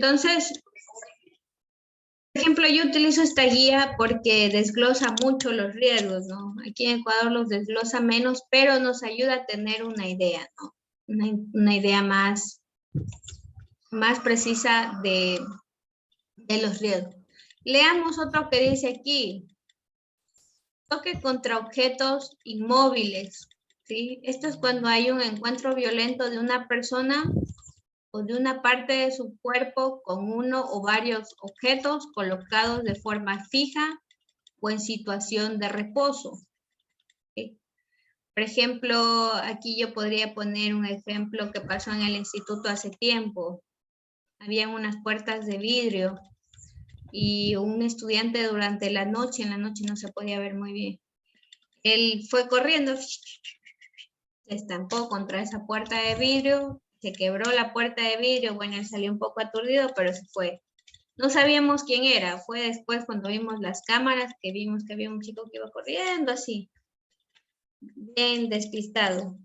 Entonces, por ejemplo, yo utilizo esta guía porque desglosa mucho los riesgos, ¿no? Aquí en Ecuador los desglosa menos, pero nos ayuda a tener una idea, ¿no? Una idea más precisa de los riesgos. Leamos otro que dice aquí. Toque contra objetos inmóviles, ¿sí? Esto es cuando hay un encuentro violento de una persona o de una parte de su cuerpo con uno o varios objetos colocados de forma fija o en situación de reposo. ¿Sí? Por ejemplo, aquí yo podría poner un ejemplo que pasó en el instituto hace tiempo. Habían unas puertas de vidrio y un estudiante durante la noche, en la noche no se podía ver muy bien. Él fue corriendo, se estampó contra esa puerta de vidrio, se quebró la puerta de vidrio, bueno, él salió un poco aturdido, pero se fue. No sabíamos quién era, fue después cuando vimos las cámaras que vimos que había un chico que iba corriendo así, bien despistado.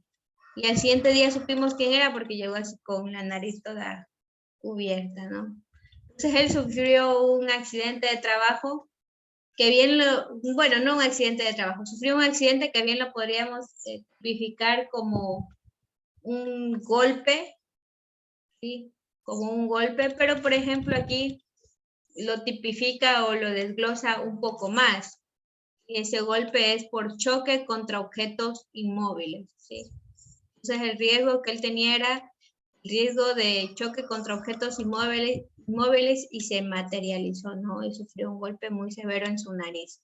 Y al siguiente día supimos quién era porque llegó así con la nariz toda cubierta, ¿no? Entonces él sufrió un accidente de trabajo que bien bueno, no un accidente de trabajo, sufrió un accidente que bien lo podríamos tipificar como un golpe, ¿sí? Como un golpe, pero por ejemplo aquí lo tipifica o lo desglosa un poco más. Y ese golpe es por choque contra objetos inmóviles, ¿sí? Entonces el riesgo que él tenía era el riesgo de choque contra objetos inmóviles y se materializó, ¿no? Y sufrió un golpe muy severo en su nariz.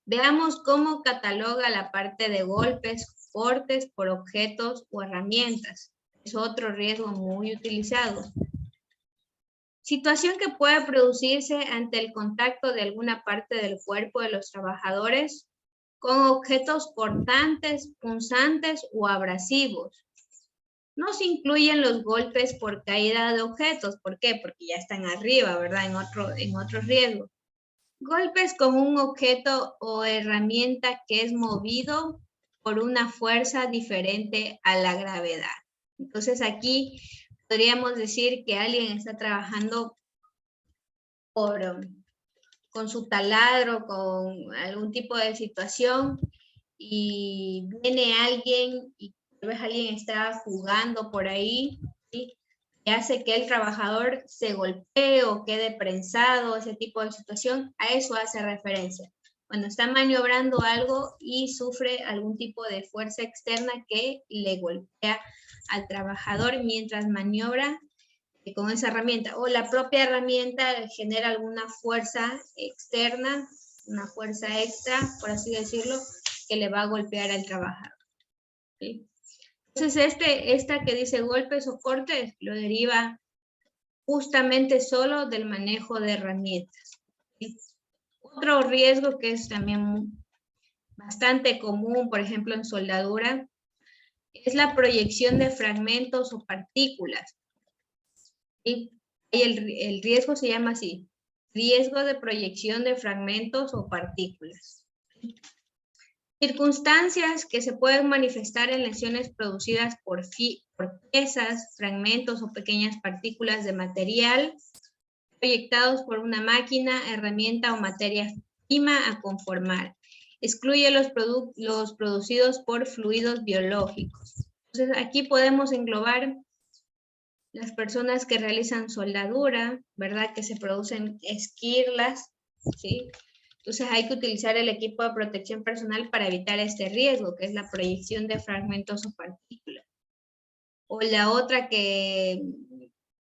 Veamos cómo cataloga la parte de golpes, cortes por objetos o herramientas. Es otro riesgo muy utilizado. Situación que puede producirse ante el contacto de alguna parte del cuerpo de los trabajadores con objetos cortantes, punzantes o abrasivos. No se incluyen los golpes por caída de objetos. ¿Por qué? Porque ya están arriba, ¿verdad? En otro riesgo. Golpes con un objeto o herramienta que es movido por una fuerza diferente a la gravedad. Entonces aquí podríamos decir que alguien está trabajando con su taladro, con algún tipo de situación y viene alguien y tal vez alguien está jugando por ahí, ¿sí? Y hace que el trabajador se golpee o quede prensado, ese tipo de situación, a eso hace referencia. Cuando está maniobrando algo y sufre algún tipo de fuerza externa que le golpea al trabajador mientras maniobra con esa herramienta, o la propia herramienta genera alguna fuerza externa, una fuerza extra, por así decirlo, que le va a golpear al trabajador. ¿Sí? Entonces, esta que dice golpes o cortes, lo deriva justamente solo del manejo de herramientas. ¿Sí? Otro riesgo que es también bastante común, por ejemplo, en soldadura, es la proyección de fragmentos o partículas. ¿Sí? Y el riesgo se llama así, riesgo de proyección de fragmentos o partículas. Circunstancias que se pueden manifestar en lesiones producidas por piezas, fragmentos o pequeñas partículas de material proyectados por una máquina, herramienta o materia prima a conformar. Excluye los producidos por fluidos biológicos. Entonces aquí podemos englobar las personas que realizan soldadura, ¿verdad? Que se producen esquirlas, ¿sí? Entonces hay que utilizar el equipo de protección personal para evitar este riesgo, que es la proyección de fragmentos o partículas. O la otra que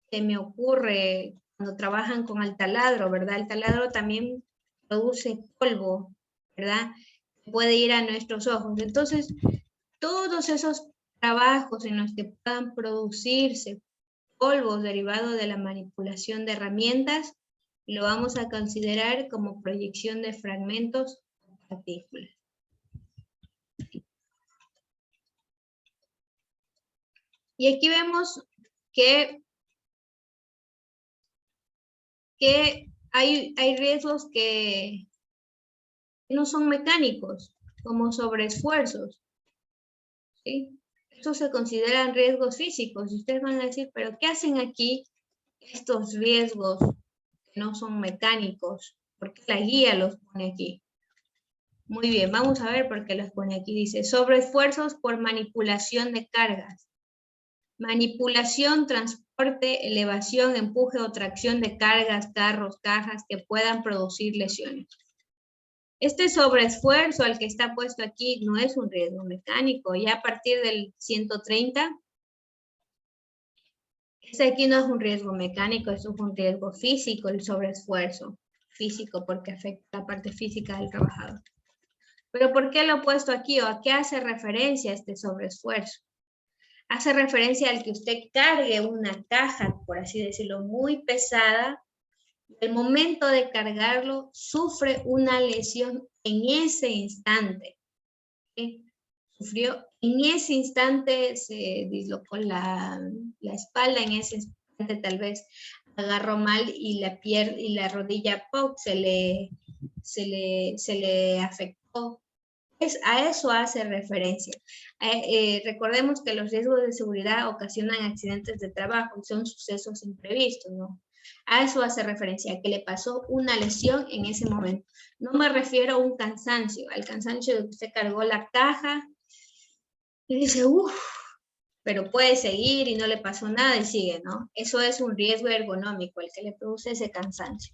se me ocurre cuando trabajan con el taladro, ¿verdad? El taladro también produce polvo, ¿verdad? Puede ir a nuestros ojos. Entonces, todos esos trabajos en los que puedan producirse polvos derivados de la manipulación de herramientas, lo vamos a considerar como proyección de fragmentos o partículas. Y aquí vemos que hay riesgos que no son mecánicos, como sobreesfuerzos, ¿sí? Estos se consideran riesgos físicos. Y ustedes van a decir, ¿pero qué hacen aquí estos riesgos que no son mecánicos? ¿Por qué la guía los pone aquí? Muy bien, vamos a ver por qué los pone aquí. Dice, sobreesfuerzos por manipulación de cargas. Manipulación, transporte, elevación, empuje o tracción de cargas, carros, cajas que puedan producir lesiones. Este sobreesfuerzo al que está puesto aquí no es un riesgo mecánico. Ya a partir del 130, este aquí no es un riesgo mecánico, es un riesgo físico, el sobreesfuerzo físico, porque afecta la parte física del trabajador. Pero ¿por qué lo he puesto aquí o a qué hace referencia este sobreesfuerzo? Hace referencia al que usted cargue una caja, por así decirlo, muy pesada. El momento de cargarlo sufre una lesión en ese instante. ¿Sí? Sufrió en ese instante, se dislocó la espalda, en ese instante tal vez agarró mal y la rodilla ¡pum! se le afectó. A eso hace referencia. Recordemos que los riesgos de seguridad ocasionan accidentes de trabajo y son sucesos imprevistos, ¿no? A eso hace referencia, a que le pasó una lesión en ese momento. No me refiero a un cansancio, al cansancio de que usted cargó la caja y dice, uff, pero puede seguir y no le pasó nada y sigue, ¿no? Eso es un riesgo ergonómico, el que le produce ese cansancio.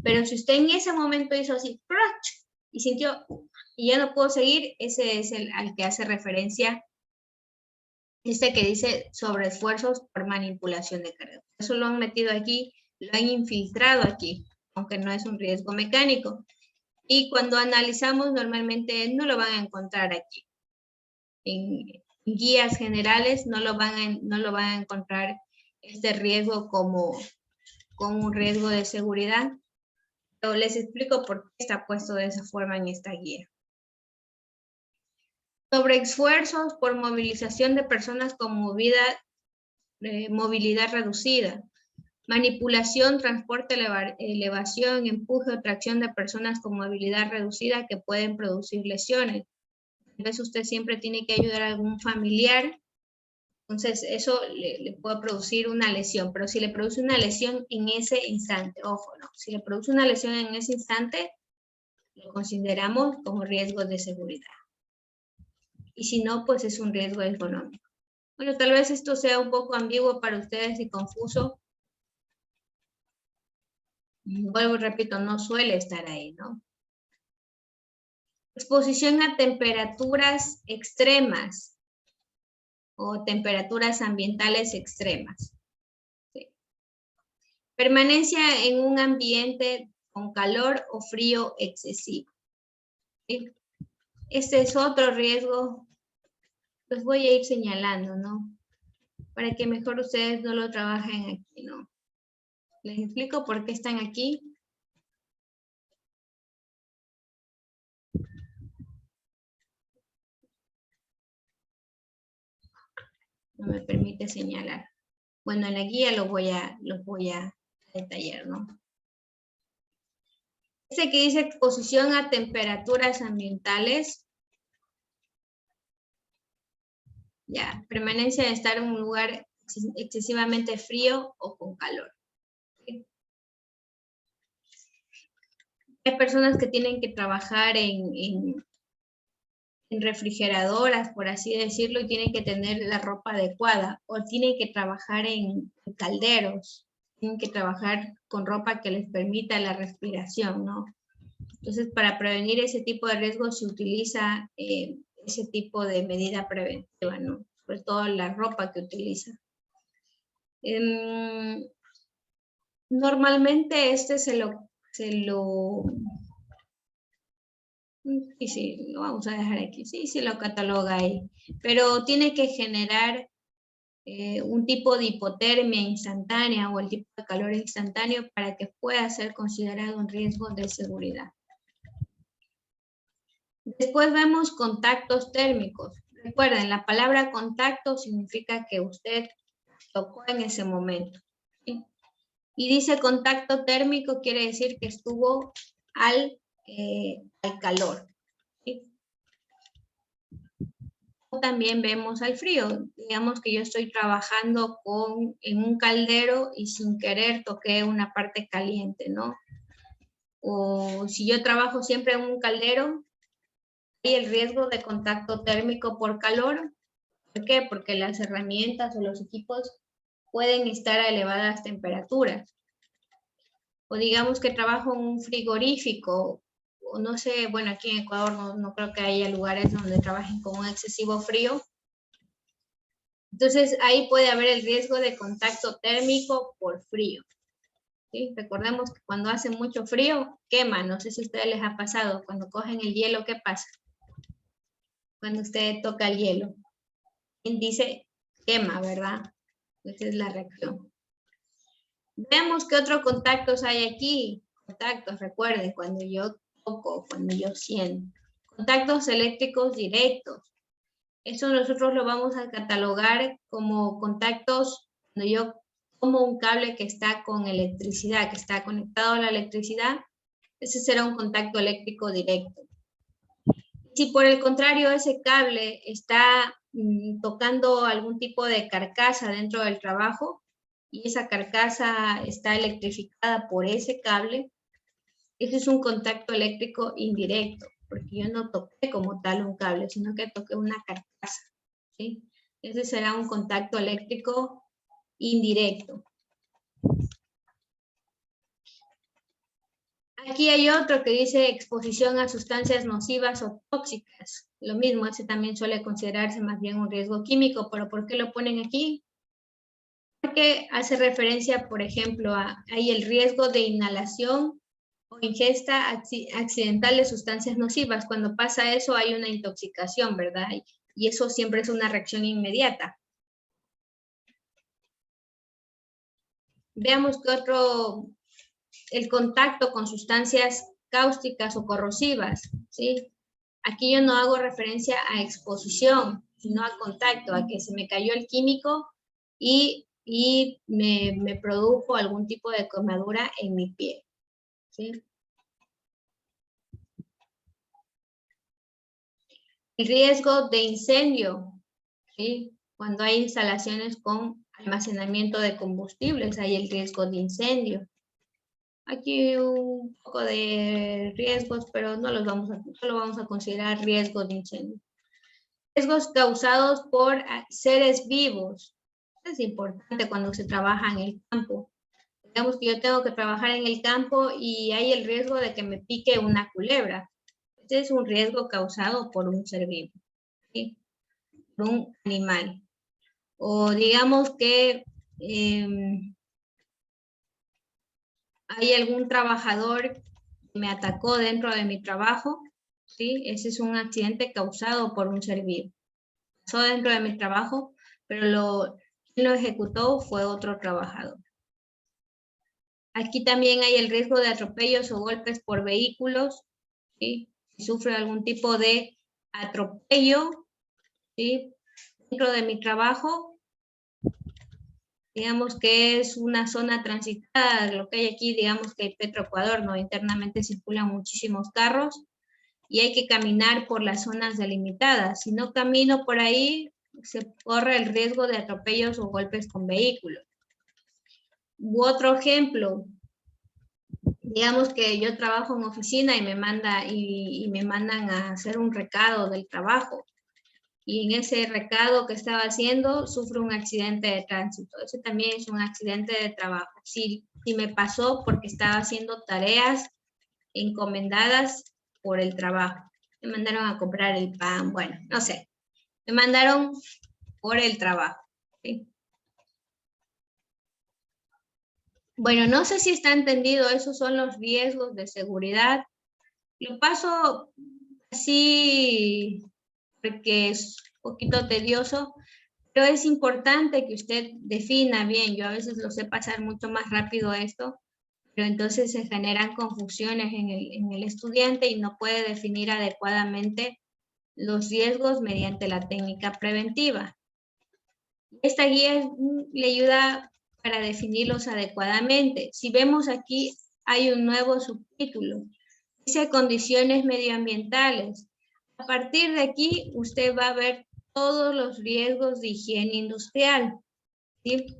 Pero si usted en ese momento hizo así, ¡prach! Y sintió, y ya no puedo seguir, ese es el al que hace referencia, este que dice sobreesfuerzos por manipulación de carga. Eso lo han metido aquí, lo han infiltrado aquí, aunque no es un riesgo mecánico. Y cuando analizamos, normalmente no lo van a encontrar aquí. En guías generales no lo van a encontrar este riesgo como un riesgo de seguridad. Pero les explico por qué está puesto de esa forma en esta guía. Sobreesfuerzos por movilización de personas con movilidad reducida. Manipulación, transporte, elevación, empuje o tracción de personas con movilidad reducida que pueden producir lesiones. Tal vez usted siempre tiene que ayudar a algún familiar, entonces eso le puede producir una lesión, pero si le produce una lesión en ese instante, ojo, no, si le produce una lesión en ese instante, lo consideramos como riesgo de seguridad. Y si no, pues es un riesgo económico. Bueno, tal vez esto sea un poco ambiguo para ustedes y confuso. Vuelvo y repito, no suele estar ahí, ¿no? Exposición a temperaturas extremas o temperaturas ambientales extremas. ¿Sí? Permanencia en un ambiente con calor o frío excesivo. ¿Sí? Este es otro riesgo. Los voy a ir señalando, ¿no? Para que mejor ustedes no lo trabajen aquí, ¿no? Les explico por qué están aquí. No me permite señalar. Bueno, en la guía los voy a detallar, ¿no? Este que dice exposición a temperaturas ambientales. Ya, permanencia de estar en un lugar excesivamente frío o con calor. ¿Sí? Hay personas que tienen que trabajar en refrigeradoras, por así decirlo, y tienen que tener la ropa adecuada, o tienen que trabajar en calderos, tienen que trabajar con ropa que les permita la respiración, ¿no? Entonces, para prevenir ese tipo de riesgos se utiliza ese tipo de medida preventiva, ¿no? Sobre todo la ropa que utiliza. Normalmente este y sí, lo vamos a dejar aquí, sí, se lo cataloga ahí, pero tiene que generar un tipo de hipotermia instantánea o el tipo de calor instantáneo para que pueda ser considerado un riesgo de seguridad. Después vemos contactos térmicos. Recuerden, la palabra contacto significa que usted tocó en ese momento. ¿Sí? Y dice contacto térmico, quiere decir que estuvo al calor. ¿Sí? También vemos al frío. Digamos que yo estoy trabajando en un caldero y sin querer toqué una parte caliente, ¿no? O si yo trabajo siempre en un caldero, hay el riesgo de contacto térmico por calor. ¿Por qué? Porque las herramientas o los equipos pueden estar a elevadas temperaturas. O digamos que trabajo en un frigorífico, o no sé, bueno, aquí en Ecuador no creo que haya lugares donde trabajen con un excesivo frío. Entonces ahí puede haber el riesgo de contacto térmico por frío. ¿Sí? Recordemos que cuando hace mucho frío, quema. No sé si a ustedes les ha pasado. Cuando cogen el hielo, ¿qué pasa? Cuando usted toca el hielo. Dice quema, ¿verdad? Esa es la reacción. Veamos qué otros contactos hay aquí. Contactos, recuerden, cuando yo toco, cuando yo siento. Contactos eléctricos directos. Eso nosotros lo vamos a catalogar como contactos cuando yo tomo un cable que está con electricidad, que está conectado a la electricidad. Ese será un contacto eléctrico directo. Si por el contrario ese cable está tocando algún tipo de carcasa dentro del trabajo y esa carcasa está electrificada por ese cable, ese es un contacto eléctrico indirecto, porque yo no toqué como tal un cable, sino que toqué una carcasa, ¿sí? Ese será un contacto eléctrico indirecto. Aquí hay otro que dice exposición a sustancias nocivas o tóxicas. Lo mismo, ese también suele considerarse más bien un riesgo químico, pero ¿por qué lo ponen aquí? Porque hace referencia, por ejemplo, hay el riesgo de inhalación o ingesta accidental de sustancias nocivas. Cuando pasa eso hay una intoxicación, ¿verdad? Y eso siempre es una reacción inmediata. Veamos qué otro, el contacto con sustancias cáusticas o corrosivas, ¿sí? Aquí yo no hago referencia a exposición, sino a contacto, a que se me cayó el químico y me produjo algún tipo de quemadura en mi piel, ¿sí? El riesgo de incendio, ¿sí? Cuando hay instalaciones con almacenamiento de combustibles, hay el riesgo de incendio. Aquí un poco de riesgos, pero no lo vamos a considerar riesgo de incendio. Riesgos causados por seres vivos. Es importante cuando se trabaja en el campo. Digamos que yo tengo que trabajar en el campo y hay el riesgo de que me pique una culebra. Este es un riesgo causado por un ser vivo, ¿sí? Por un animal. O digamos que hay algún trabajador que me atacó dentro de mi trabajo, ¿sí? Ese es un accidente causado por un ser vivo. Pasó dentro de mi trabajo, pero quien lo ejecutó fue otro trabajador. Aquí también hay el riesgo de atropellos o golpes por vehículos, ¿sí? Si sufre algún tipo de atropello, ¿sí? Dentro de mi trabajo, digamos que es una zona transitada, lo que hay aquí, digamos que Petroecuador, ¿no? Internamente circulan muchísimos carros y hay que caminar por las zonas delimitadas. Si no camino por ahí, se corre el riesgo de atropellos o golpes con vehículos. U otro ejemplo, digamos que yo trabajo en oficina y me mandan a hacer un recado del trabajo. Y en ese recado que estaba haciendo, sufro un accidente de tránsito. Ese también es un accidente de trabajo. Si me pasó porque estaba haciendo tareas encomendadas por el trabajo. Me mandaron a comprar el pan, bueno, no sé. Me mandaron por el trabajo. ¿Sí? Bueno, no sé si está entendido, esos son los riesgos de seguridad. Lo paso así porque es un poquito tedioso, pero es importante que usted defina bien. Yo a veces lo sé pasar mucho más rápido esto, pero entonces se generan confusiones en el estudiante y no puede definir adecuadamente los riesgos mediante la técnica preventiva. Esta guía le ayuda para definirlos adecuadamente. Si vemos aquí, hay un nuevo subtítulo. Dice condiciones medioambientales. A partir de aquí, usted va a ver todos los riesgos de higiene industrial, ¿sí?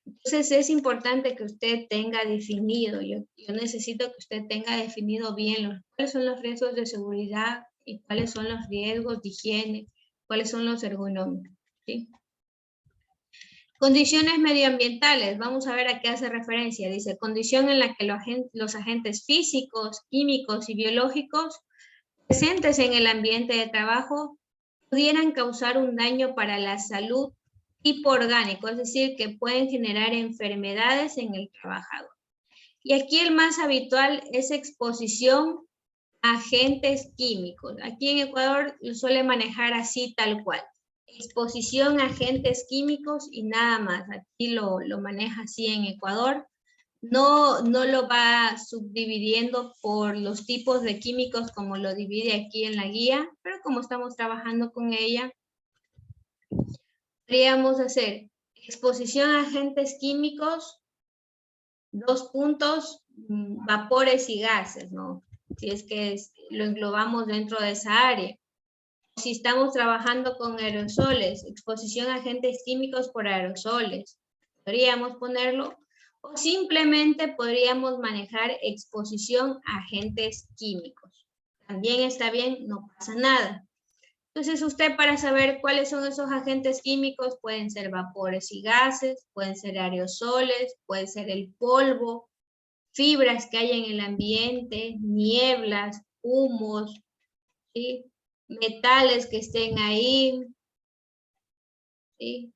Entonces es importante que usted tenga definido, yo necesito que usted tenga definido bien cuáles son los riesgos de seguridad y cuáles son los riesgos de higiene, cuáles son los ergonómicos, ¿sí? Condiciones medioambientales, vamos a ver a qué hace referencia. Dice, condición en la que los agentes físicos, químicos y biológicos presentes en el ambiente de trabajo pudieran causar un daño para la salud tipo orgánico, es decir, que pueden generar enfermedades en el trabajador. Y aquí el más habitual es exposición a agentes químicos. Aquí en Ecuador lo suele manejar así tal cual. Exposición a agentes químicos y nada más. Aquí lo maneja así en Ecuador. No lo va subdividiendo por los tipos de químicos como lo divide aquí en la guía, pero como estamos trabajando con ella, podríamos hacer exposición a agentes químicos, 2 puntos, vapores y gases, ¿no? Si es que lo englobamos dentro de esa área. Si estamos trabajando con aerosoles, exposición a agentes químicos por aerosoles, podríamos ponerlo, o simplemente podríamos manejar exposición a agentes químicos. También está bien, no pasa nada. Entonces usted, para saber cuáles son esos agentes químicos, pueden ser vapores y gases, pueden ser aerosoles, puede ser el polvo, fibras que hay en el ambiente, nieblas, humos, ¿sí? Metales que estén ahí, ¿sí?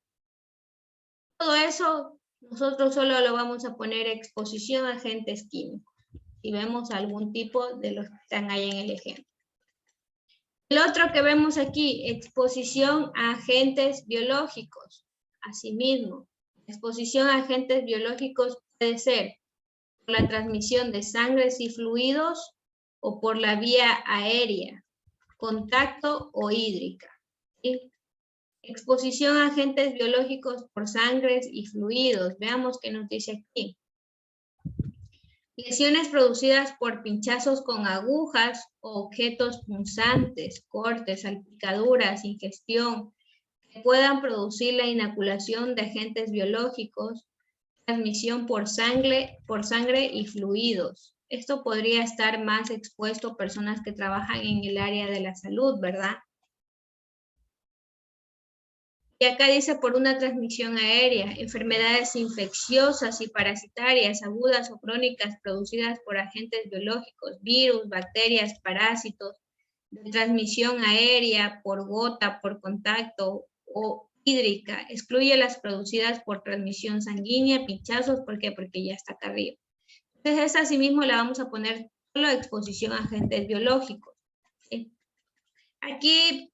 Todo eso nosotros solo lo vamos a poner exposición a agentes químicos, si vemos algún tipo de los que están ahí en el ejemplo. El otro que vemos aquí, exposición a agentes biológicos. Asimismo, exposición a agentes biológicos puede ser por la transmisión de sangres y fluidos o por la vía aérea, contacto o hídrica, ¿sí? Exposición a agentes biológicos por sangres y fluidos. Veamos qué nos dice aquí. Lesiones producidas por pinchazos con agujas o objetos punzantes, cortes, salpicaduras, ingestión, que puedan producir la inoculación de agentes biológicos, transmisión por sangre y fluidos. Esto podría estar más expuesto a personas que trabajan en el área de la salud, ¿verdad? Y acá dice por una transmisión aérea, enfermedades infecciosas y parasitarias agudas o crónicas producidas por agentes biológicos, virus, bacterias, parásitos, de transmisión aérea, por gota, por contacto o hídrica. Excluye las producidas por transmisión sanguínea, pinchazos, ¿por qué? Porque ya está acá arriba. Entonces esa asimismo la vamos a poner solo exposición a agentes biológicos, ¿sí? Aquí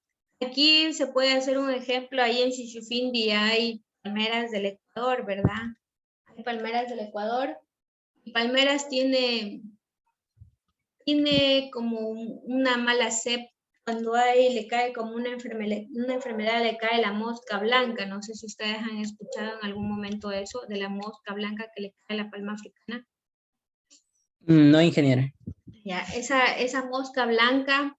se puede hacer un ejemplo, ahí en Xixufindi hay palmeras del Ecuador, ¿verdad? Hay palmeras del Ecuador, y Palmeras tiene como una mala cepa, cuando le cae como una enfermedad, le cae la mosca blanca. No sé si ustedes han escuchado en algún momento eso, de la mosca blanca que le cae a la palma africana. No, ingeniera. Ya, esa mosca blanca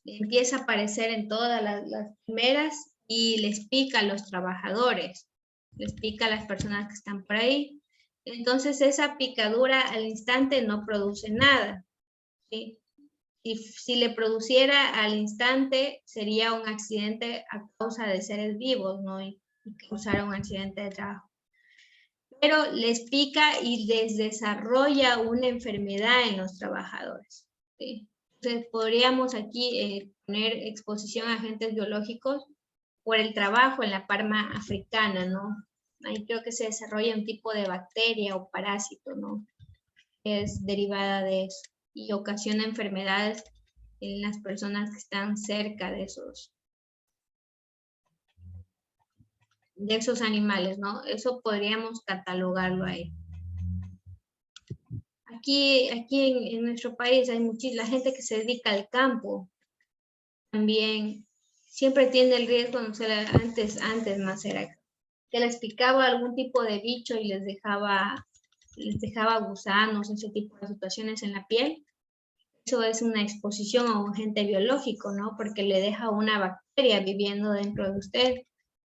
empieza a aparecer en todas las palmeras y les pica a los trabajadores, les pica a las personas que están por ahí. Entonces esa picadura al instante no produce nada, ¿sí? Si le produciera al instante sería un accidente a causa de seres vivos, ¿no? Y causar un accidente de trabajo. Pero les pica y les desarrolla una enfermedad en los trabajadores, ¿sí? Entonces podríamos aquí poner exposición a agentes biológicos por el trabajo en la palma africana, ¿no? Ahí creo que se desarrolla un tipo de bacteria o parásito, ¿no? Que es derivada de eso y ocasiona enfermedades en las personas que están cerca de esos animales, ¿no? Eso podríamos catalogarlo ahí. Aquí en nuestro país hay la gente que se dedica al campo, también siempre tiene el riesgo, no sé, antes más era que les picaba algún tipo de bicho y les dejaba gusanos, ese tipo de situaciones en la piel. eso es una exposición a un agente biológico, ¿no? Porque le deja una bacteria viviendo dentro de usted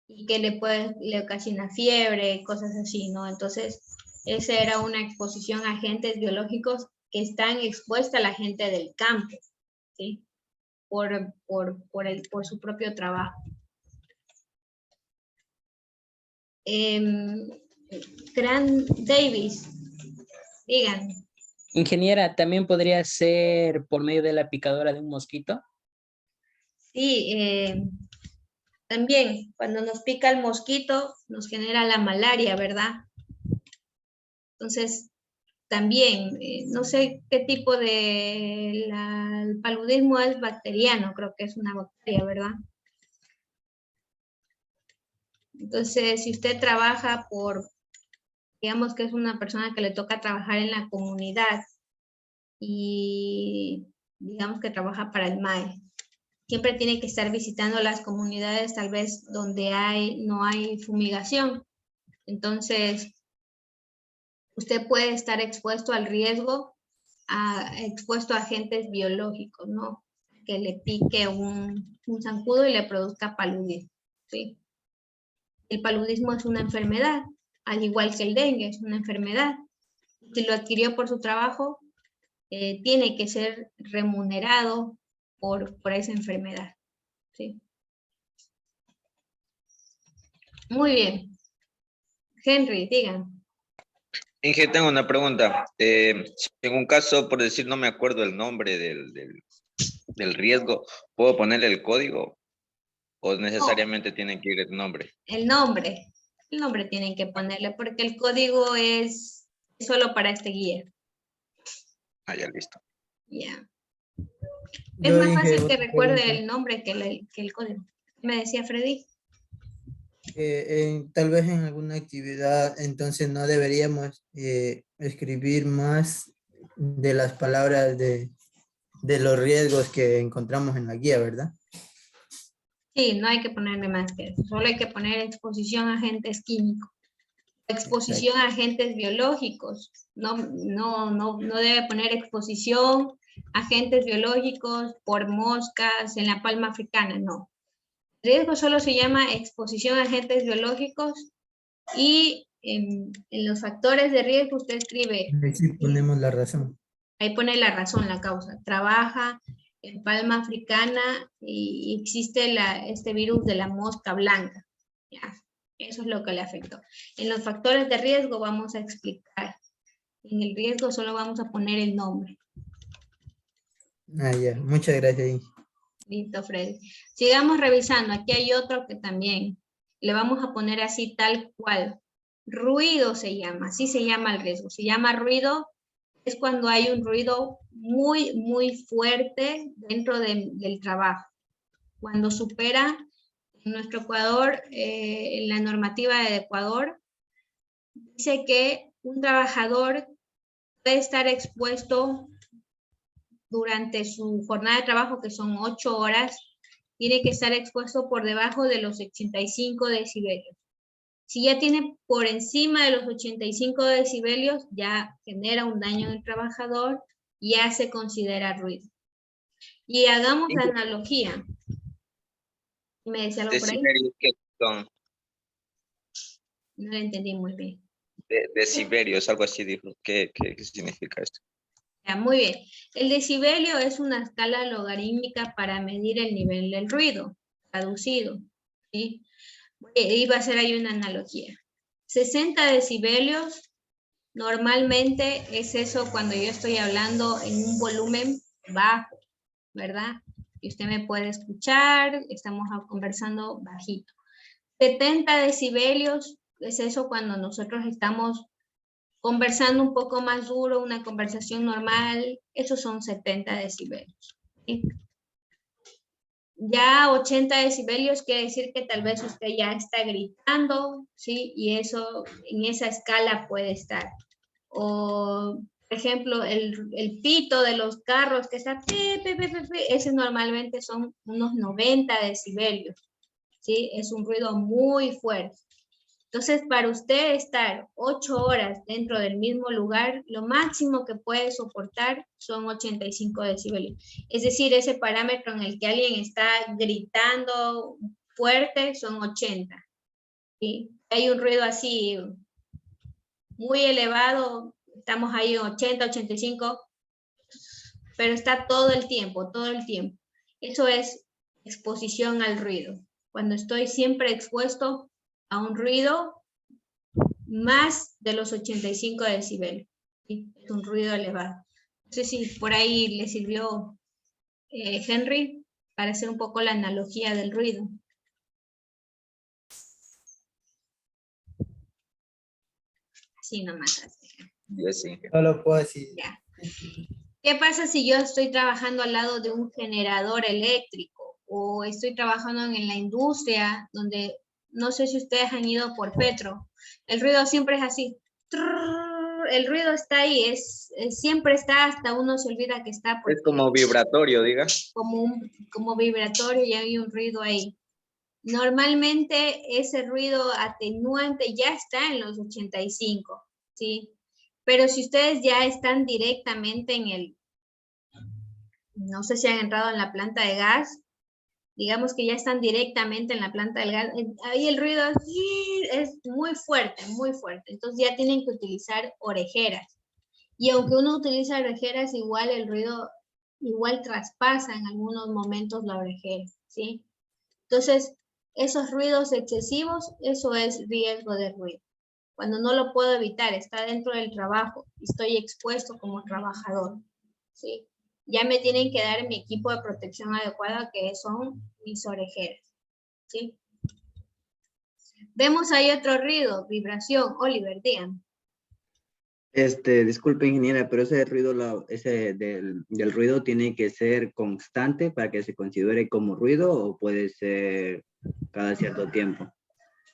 y que le ocasiona fiebre, cosas así, ¿no? Entonces, esa era una exposición a agentes biológicos que están expuestos a la gente del campo, ¿sí? Por su propio trabajo. Grant Davis, digan. Ingeniera, ¿también podría ser por medio de la picadura de un mosquito? Sí, también cuando nos pica el mosquito nos genera la malaria, ¿verdad? Entonces, también, no sé qué tipo de, el paludismo es bacteriano, creo que es una bacteria, ¿verdad? Entonces, si usted trabaja digamos que es una persona que le toca trabajar en la comunidad y digamos que trabaja para el MAE, siempre tiene que estar visitando las comunidades tal vez donde no hay fumigación. Entonces, usted puede estar expuesto al riesgo, expuesto a agentes biológicos, ¿no? Que le pique un zancudo y le produzca paludismo, ¿sí? El paludismo es una enfermedad, al igual que el dengue, es una enfermedad. Si lo adquirió por su trabajo, tiene que ser remunerado por esa enfermedad, ¿sí? Muy bien. Henry, digan. Inge, tengo una pregunta. En un caso, por decir, no me acuerdo el nombre del riesgo, ¿puedo ponerle el código o necesariamente tiene que ir el nombre? El nombre tienen que ponerle porque el código es solo para este guía. Ah, ya, listo. Ya. Es Yo, más Inge, fácil que otra recuerde pregunta. el nombre que el código. Me decía Freddy. Tal vez en alguna actividad, entonces no deberíamos escribir más de las palabras de los riesgos que encontramos en la guía, ¿verdad? Sí, no hay que ponerle más que eso. Solo hay que poner exposición a agentes químicos. Exposición a agentes biológicos. No debe poner exposición a agentes biológicos por moscas en la palma africana, no. Riesgo solo se llama exposición a agentes biológicos y en los factores de riesgo usted escribe. Ahí sí ponemos la razón. Ahí pone la razón, la causa. Trabaja en palma africana y existe este virus de la mosca blanca. ¿Ya? Eso es lo que le afectó. En los factores de riesgo vamos a explicar. En el riesgo solo vamos a poner el nombre. Ah, ya. Muchas gracias, Inge. Listo, Freddy. Sigamos revisando. Aquí hay otro que también le vamos a poner así tal cual. Ruido se llama, así se llama el riesgo. Se llama ruido, es cuando hay un ruido muy, muy fuerte dentro del trabajo. Cuando supera en nuestro Ecuador, en la normativa de Ecuador, dice que un trabajador puede estar expuesto durante su jornada de trabajo, que son 8 horas, tiene que estar expuesto por debajo de los 85 decibelios. Si ya tiene por encima de los 85 decibelios, ya genera un daño en el trabajador, ya se considera ruido. Y hagamos la analogía. ¿Me decía algo por ahí? Decibelios, ¿qué son? No lo entendí muy bien. Decibelios, algo así dijo. ¿Qué significa esto? Ya, muy bien. El decibelio es una escala logarítmica para medir el nivel del ruido, traducido, ¿sí? Iba a hacer ahí una analogía. 60 decibelios normalmente es eso cuando yo estoy hablando en un volumen bajo, ¿verdad? Y usted me puede escuchar, estamos conversando bajito. 70 decibelios es eso cuando nosotros estamos conversando un poco más duro, una conversación normal, esos son 70 decibelios. ¿Sí? Ya 80 decibelios quiere decir que tal vez usted ya está gritando, ¿sí? Y eso en esa escala puede estar. O, por ejemplo, el pito de los carros que está, ese normalmente son unos 90 decibelios, ¿sí? Es un ruido muy fuerte. Entonces, para usted estar 8 horas dentro del mismo lugar, lo máximo que puede soportar son 85 decibelios. Es decir, ese parámetro en el que alguien está gritando fuerte son 80. ¿Sí? Hay un ruido así muy elevado, estamos ahí en 80, 85, pero está todo el tiempo, todo el tiempo. Eso es exposición al ruido. Cuando estoy siempre expuesto a un ruido más de los 85 decibelios. ¿Sí? Es un ruido elevado. No sé si por ahí le sirvió Henry para hacer un poco la analogía del ruido. Así nomás. Así. Yo sí. Solo puedo decir. Ya. ¿Qué pasa si yo estoy trabajando al lado de un generador eléctrico o estoy trabajando en la industria donde no sé si ustedes han ido por Petro? El ruido siempre es así. El ruido está ahí, siempre está, hasta uno se olvida que está. Es como vibratorio, diga. Como vibratorio y hay un ruido ahí. Normalmente ese ruido atenuante ya está en los 85, ¿sí? Pero si ustedes ya están directamente no sé si han entrado en la planta de gas, digamos que ya están directamente en la planta del gas, ahí el ruido es muy fuerte, muy fuerte. Entonces ya tienen que utilizar orejeras. Y aunque uno utiliza orejeras, igual el ruido, igual traspasa en algunos momentos la orejera, ¿sí? Entonces, esos ruidos excesivos, eso es riesgo de ruido. Cuando no lo puedo evitar, está dentro del trabajo, estoy expuesto como trabajador, ¿sí? Ya me tienen que dar mi equipo de protección adecuada, que son mis orejeras, ¿sí? Vemos ahí otro ruido, vibración. Oliver, digan. Disculpe, ingeniera, pero ese ruido, ese del ruido tiene que ser constante para que se considere como ruido o puede ser cada cierto tiempo.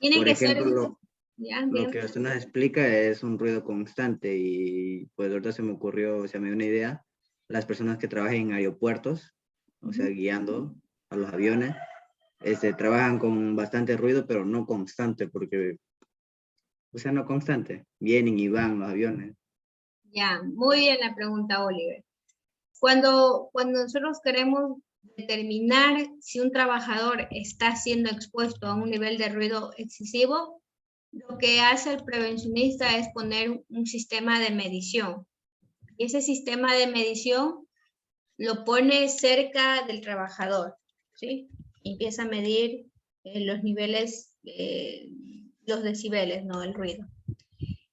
Tiene Por que ejemplo, ya, lo bien. que usted nos explica es un ruido constante y pues ahorita se me ocurrió, se me dio una idea, las personas que trabajan en aeropuertos, o sea, guiando a los aviones, trabajan con bastante ruido, pero no constante, porque, o sea, no constante, vienen y van los aviones. Ya, muy bien la pregunta, Oliver. Cuando nosotros queremos determinar si un trabajador está siendo expuesto a un nivel de ruido excesivo, lo que hace el prevencionista es poner un sistema de medición. Y ese sistema de medición lo pone cerca del trabajador, ¿sí? Y empieza a medir los niveles, los decibeles, ¿no? El ruido.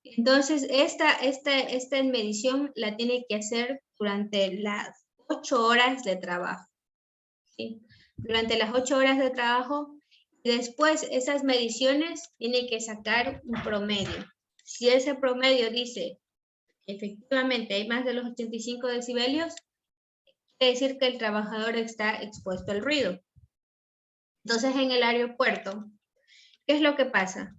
Entonces, esta medición la tiene que hacer durante las 8 horas de trabajo, ¿sí? Durante las 8 horas de trabajo, y después esas mediciones tiene que sacar un promedio. Si ese promedio dice que efectivamente hay más de los 85 decibelios, quiere decir que el trabajador está expuesto al ruido. Entonces, en el aeropuerto, ¿qué es lo que pasa?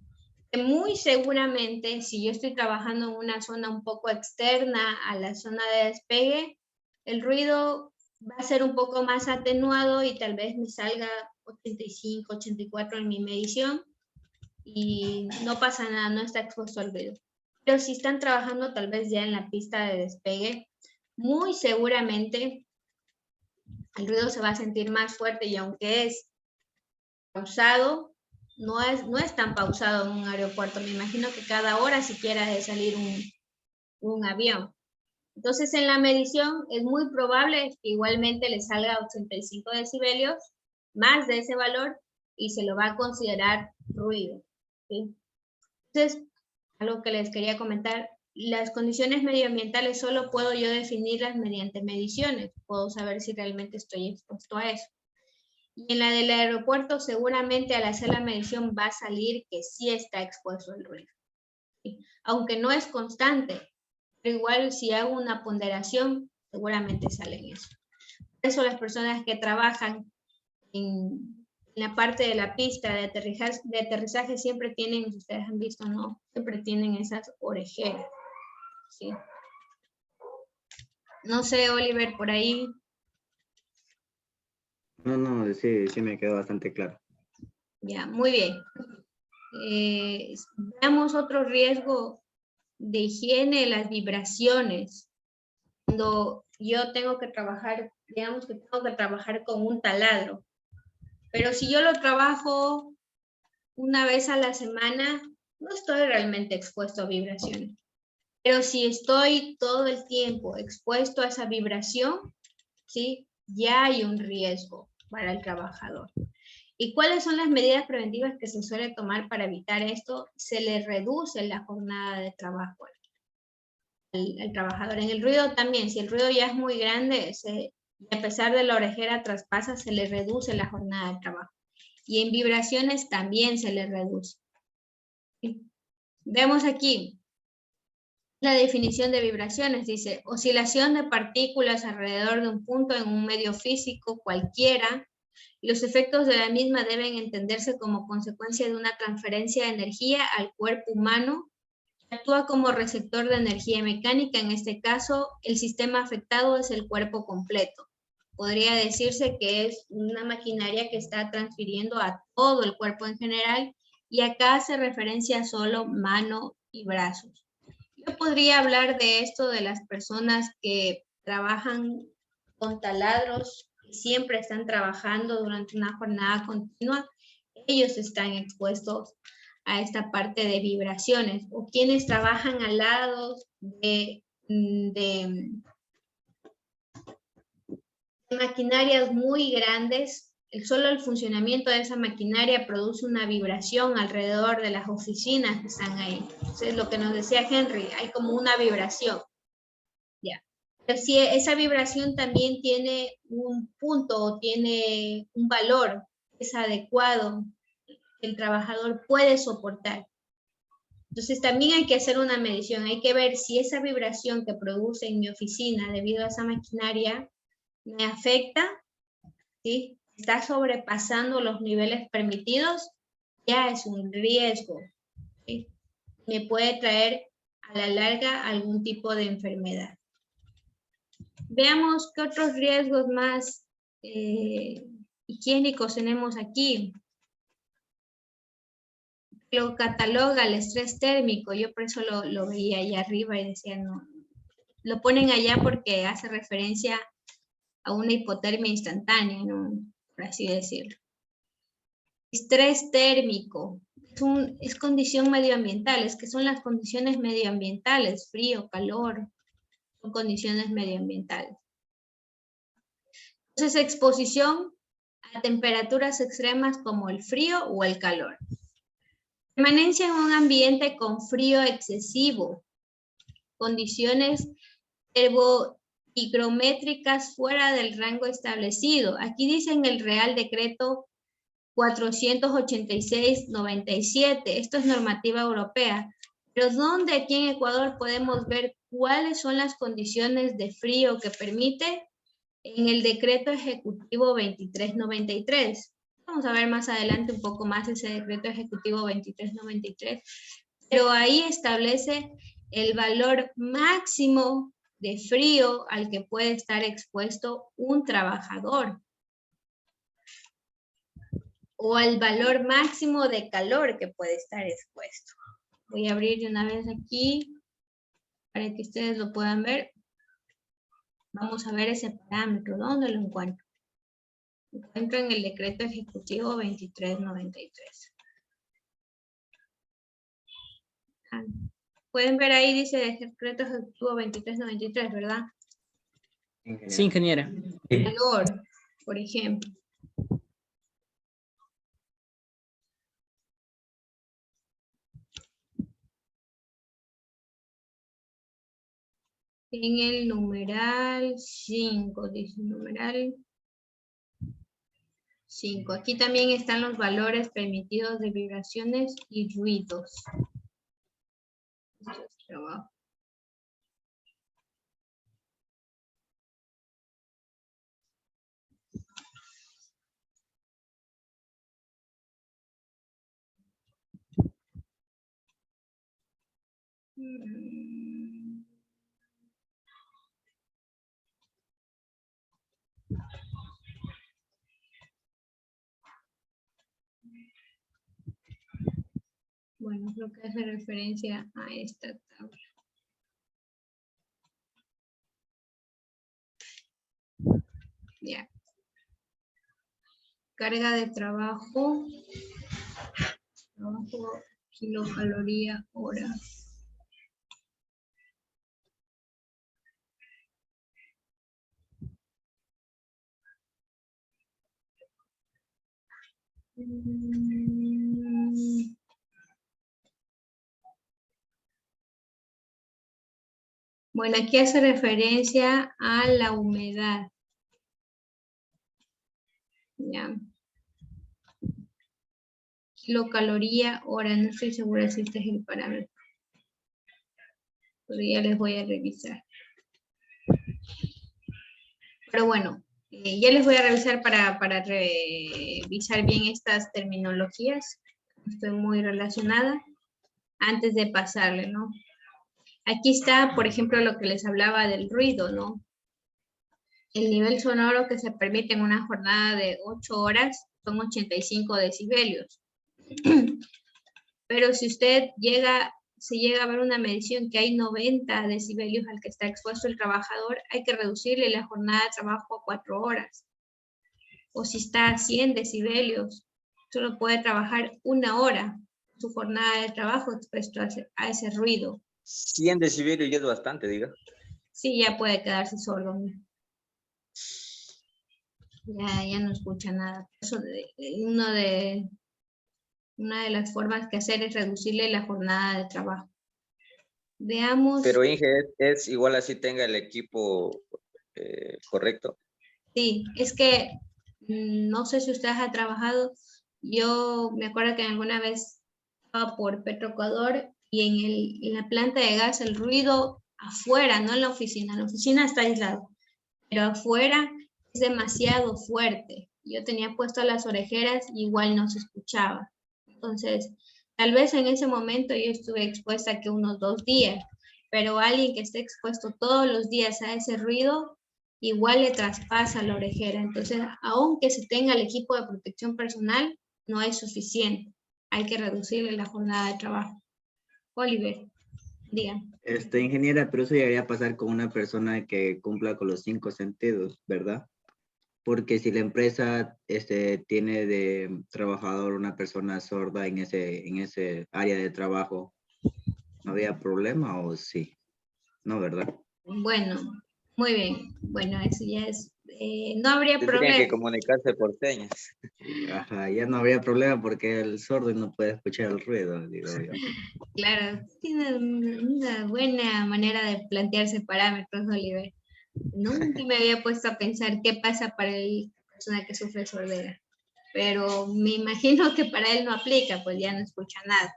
Que muy seguramente, si yo estoy trabajando en una zona un poco externa a la zona de despegue, el ruido va a ser un poco más atenuado y tal vez me salga 85, 84 en mi medición y no pasa nada, no está expuesto al ruido. Pero si están trabajando tal vez ya en la pista de despegue, muy seguramente el ruido se va a sentir más fuerte y aunque es pausado, no es tan pausado en un aeropuerto. Me imagino que cada hora siquiera de salir un avión. Entonces, en la medición es muy probable que igualmente le salga 85 decibelios, más de ese valor, y se lo va a considerar ruido, ¿sí? Entonces, algo que les quería comentar, las condiciones medioambientales solo puedo yo definirlas mediante mediciones. Puedo saber si realmente estoy expuesto a eso. Y en la del aeropuerto seguramente al hacer la medición va a salir que sí está expuesto al ruido, ¿sí? Aunque no es constante, pero igual si hago una ponderación, seguramente sale en eso. Por eso las personas que trabajan en la parte de la pista de aterrizaje siempre tienen, si ustedes han visto, ¿no? Siempre tienen esas orejeras, ¿sí? No sé, Oliver, por ahí. No, sí me quedó bastante claro. Ya, muy bien. Veamos otro riesgo de higiene, las vibraciones. Cuando yo tengo que trabajar, digamos que tengo que trabajar con un taladro, pero si yo lo trabajo una vez a la semana, no estoy realmente expuesto a vibraciones. Pero si estoy todo el tiempo expuesto a esa vibración, ¿sí? Ya hay un riesgo para el trabajador. ¿Y cuáles son las medidas preventivas que se suele tomar para evitar esto? Se le reduce la jornada de trabajo al trabajador. En el ruido también, si el ruido ya es muy grande, a pesar de la orejera traspasa, se le reduce la jornada de trabajo. Y en vibraciones también se le reduce. Vemos aquí la definición de vibraciones. Dice, oscilación de partículas alrededor de un punto en un medio físico cualquiera. Los efectos de la misma deben entenderse como consecuencia de una transferencia de energía al cuerpo humano. Actúa como receptor de energía mecánica. En este caso, el sistema afectado es el cuerpo completo. Podría decirse que es una maquinaria que está transfiriendo a todo el cuerpo en general, y acá hace referencia solo mano y brazos. Yo podría hablar de esto de las personas que trabajan con taladros, que siempre están trabajando durante una jornada continua. Ellos están expuestos a esta parte de vibraciones, o quienes trabajan al lado de maquinarias muy grandes. Solo el funcionamiento de esa maquinaria produce una vibración alrededor de las oficinas que están ahí. Entonces, lo que nos decía Henry, hay como una vibración. Ya. Pero si esa vibración también tiene un punto o tiene un valor, es adecuado, el trabajador puede soportar. Entonces también hay que hacer una medición, hay que ver si esa vibración que produce en mi oficina debido a esa maquinaria me afecta, ¿sí? Está sobrepasando los niveles permitidos, ya es un riesgo, ¿sí? Me puede traer a la larga algún tipo de enfermedad. Veamos qué otros riesgos más higiénicos tenemos aquí. Lo cataloga el estrés térmico, yo por eso lo veía allá arriba y decía, no, lo ponen allá porque hace referencia a una hipotermia instantánea, ¿no? Por así decirlo. Estrés térmico es condición medioambiental, es que son las condiciones medioambientales, frío, calor, son condiciones medioambientales. Entonces, exposición a temperaturas extremas como el frío o el calor. Permanencia en un ambiente con frío excesivo, condiciones termohigrométricas fuera del rango establecido. Aquí dice en el Real Decreto 486/97, esto es normativa europea, pero ¿dónde aquí en Ecuador podemos ver cuáles son las condiciones de frío que permite? En el Decreto Ejecutivo 2393. Vamos a ver más adelante un poco más ese Decreto Ejecutivo 2393, pero ahí establece el valor máximo de frío al que puede estar expuesto un trabajador, o al valor máximo de calor que puede estar expuesto. Voy a abrir de una vez aquí para que ustedes lo puedan ver. Vamos a ver ese parámetro. ¿Dónde lo encuentro? Lo encuentro en el Decreto Ejecutivo 2393. Pueden ver ahí, dice Decreto Ejecutivo 2393, ¿verdad? Sí, ingeniera. Calor, por ejemplo. En el numeral 5, dice numeral 5. Aquí también están los valores permitidos de vibraciones y ruidos. Bueno, creo que hace referencia a esta tabla. Ya. Carga de trabajo, kilocaloría, hora. Bueno, aquí hace referencia a la humedad. Ya. Kilocaloría, hora, no estoy segura si este es el parámetro. Pero ya les voy a revisar. Pero bueno, ya les voy a revisar para revisar bien estas terminologías. Estoy muy relacionada antes de pasarle, ¿no? Aquí está, por ejemplo, lo que les hablaba del ruido, ¿no? El nivel sonoro que se permite en una jornada de 8 horas son 85 decibelios. Pero si usted se llega a ver una medición que hay 90 decibelios al que está expuesto el trabajador, hay que reducirle la jornada de trabajo a 4 horas. O si está a 100 decibelios, solo puede trabajar 1 hora su jornada de trabajo expuesto a ese ruido. 100 decibelios ya es bastante, diga. Sí, ya puede quedarse sordo. Ya no escucha nada. Eso una de las formas que hacer es reducirle la jornada de trabajo. Veamos. Pero Inge, es igual así tenga el equipo correcto. Sí, es que no sé si ustedes han trabajado. Yo me acuerdo que alguna vez estaba por Petroecuador y en la planta de gas el ruido afuera, no en la oficina. La oficina está aislado, pero afuera es demasiado fuerte. Yo tenía puesto las orejeras y igual no se escuchaba. Entonces, tal vez en ese momento yo estuve expuesta que unos 2 días, pero alguien que esté expuesto todos los días a ese ruido, igual le traspasa la orejera. Entonces, aunque se tenga el equipo de protección personal, no es suficiente. Hay que reducirle la jornada de trabajo. Oliver, diga. Ingeniera, pero eso llegaría a pasar con una persona que cumpla con los 5 sentidos, ¿verdad? Porque si la empresa tiene de trabajador una persona sorda en ese área de trabajo, ¿no había problema o sí? No, ¿verdad? Bueno, muy bien. Bueno, eso ya es... no habría Tendrían que problema. comunicarse por señas. Ajá, ya no habría problema porque el sordo no puede escuchar el ruido, digo yo. Claro, tiene una buena manera de plantearse parámetros, Oliver. Nunca me había puesto a pensar qué pasa para la persona que sufre sordera, pero me imagino que para él no aplica, pues ya no escucha nada.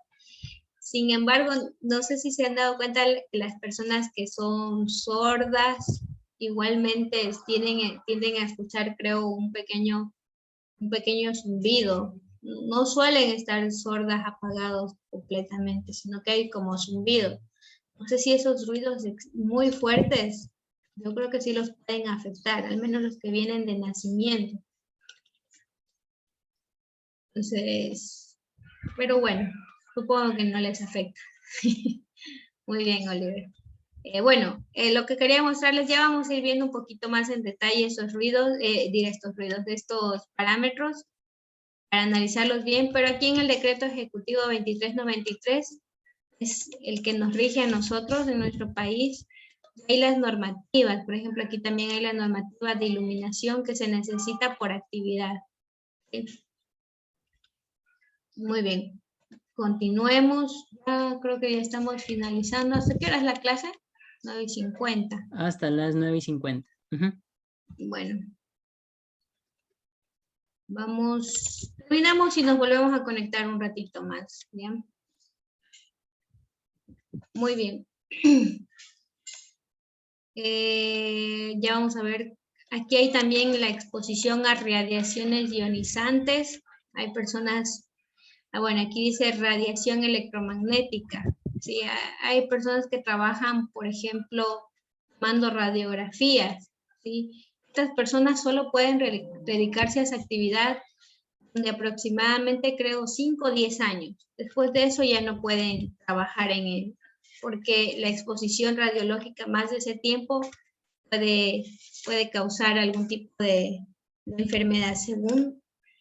Sin embargo, no sé si se han dado cuenta que las personas que son sordas igualmente tienden a escuchar, creo, un pequeño zumbido. No suelen estar sordas apagados completamente, sino que hay como zumbido. No sé si esos ruidos muy fuertes, yo creo que sí los pueden afectar, al menos los que vienen de nacimiento. Entonces, pero bueno, supongo que no les afecta. Muy bien, Oliver. Bueno, lo que quería mostrarles, ya vamos a ir viendo un poquito más en detalle estos estos parámetros, para analizarlos bien, pero aquí en el decreto ejecutivo 2393 es el que nos rige a nosotros en nuestro país. Hay las normativas, por ejemplo, aquí también hay la normativa de iluminación que se necesita por actividad. ¿Sí? Muy bien, continuemos. Ya creo que ya estamos finalizando. ¿Hasta qué hora es la clase? 9:50. Hasta las 9:50. Bueno. Terminamos y nos volvemos a conectar un ratito más, ¿bien? Muy bien. Ya vamos a ver, aquí hay también la exposición a radiaciones ionizantes. Hay personas, bueno, aquí dice radiación electromagnética. Sí, hay personas que trabajan, por ejemplo, tomando radiografías, ¿sí? Estas personas solo pueden dedicarse a esa actividad de aproximadamente, creo, 5 o 10 años. Después de eso ya no pueden trabajar en él, porque la exposición radiológica más de ese tiempo puede causar algún tipo de enfermedad, según